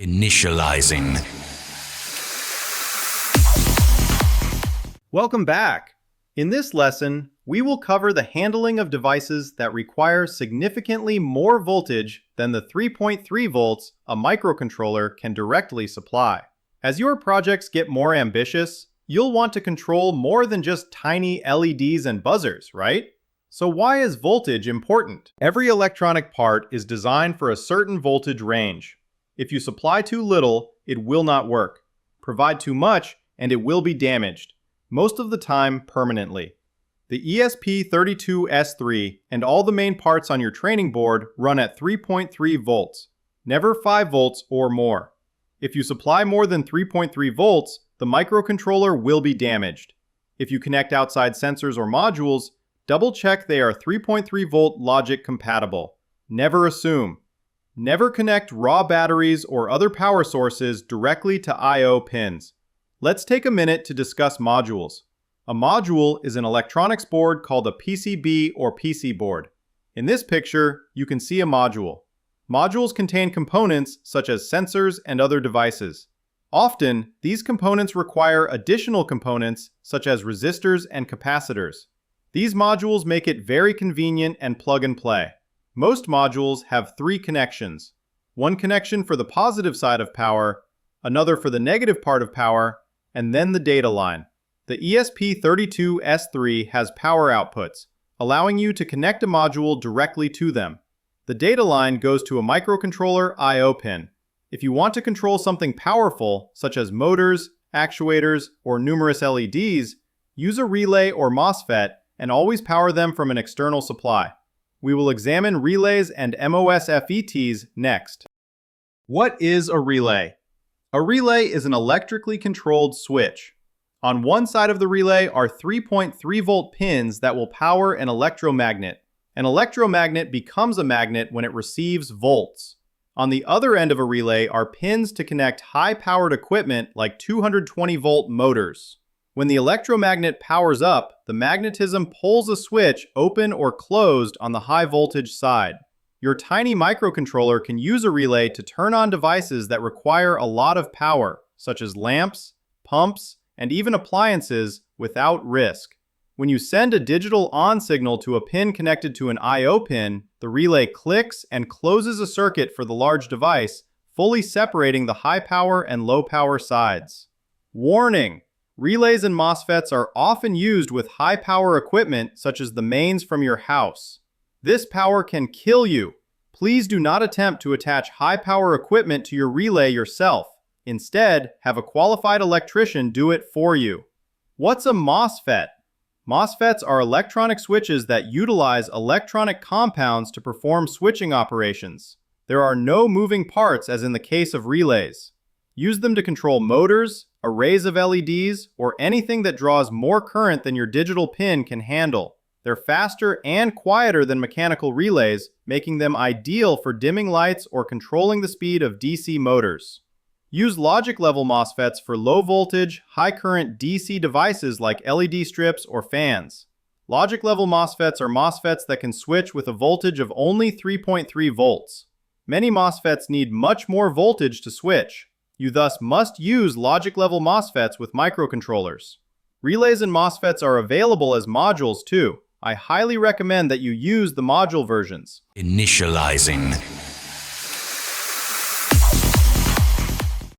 Initializing. Welcome back. In this lesson, we will cover the handling of devices that require significantly more voltage than the 3.3 volts a microcontroller can directly supply. As your projects get more ambitious, you'll want to control more than just tiny LEDs and buzzers, right? So why is voltage important? Every electronic part is designed for a certain voltage range. If you supply too little, it will not work. Provide too much, and it will be damaged, most of the time permanently. The ESP32S3 and all the main parts on your training board run at 3.3 volts, never 5 volts or more. If you supply more than 3.3 volts, the microcontroller will be damaged. If you connect outside sensors or modules, double check they are 3.3 volt logic compatible. Never assume. Never connect raw batteries or other power sources directly to I/O pins. Let's take a minute to discuss modules. A module is an electronics board called a PCB or PC board. In this picture, you can see a module. Modules contain components such as sensors and other devices. Often, these components require additional components such as resistors and capacitors. These modules make it very convenient and plug and play. Most modules have 3 connections. One connection for the positive side of power, another for the negative part of power, and then the data line. The ESP32S3 has power outputs, allowing you to connect a module directly to them. The data line goes to a microcontroller I/O pin. If you want to control something powerful, such as motors, actuators, or numerous LEDs, use a relay or MOSFET and always power them from an external supply. We will examine relays and MOSFETs next. What is a relay? A relay is an electrically controlled switch. On one side of the relay are 3.3 volt pins that will power an electromagnet. An electromagnet becomes a magnet when it receives volts. On the other end of a relay are pins to connect high-powered equipment like 220 volt motors. When the electromagnet powers up, the magnetism pulls a switch open or closed on the high voltage side. Your tiny microcontroller can use a relay to turn on devices that require a lot of power, such as lamps, pumps, and even appliances, without risk. When you send a digital on signal to a pin connected to an I/O pin, the relay clicks and closes a circuit for the large device, fully separating the high power and low power sides. Warning! Relays and MOSFETs are often used with high power equipment such as the mains from your house. This power can kill you. Please do not attempt to attach high power equipment to your relay yourself. Instead, have a qualified electrician do it for you. What's a MOSFET? MOSFETs are electronic switches that utilize electronic compounds to perform switching operations. There are no moving parts as in the case of relays. Use them to control motors, arrays of LEDs, or anything that draws more current than your digital pin can handle. They're faster and quieter than mechanical relays, making them ideal for dimming lights or controlling the speed of DC motors. Use logic-level MOSFETs for low-voltage, high-current DC devices like LED strips or fans. Logic-level MOSFETs are MOSFETs that can switch with a voltage of only 3.3 volts. Many MOSFETs need much more voltage to switch. You thus must use logic-level MOSFETs with microcontrollers. Relays and MOSFETs are available as modules too. I highly recommend that you use the module versions. Initializing.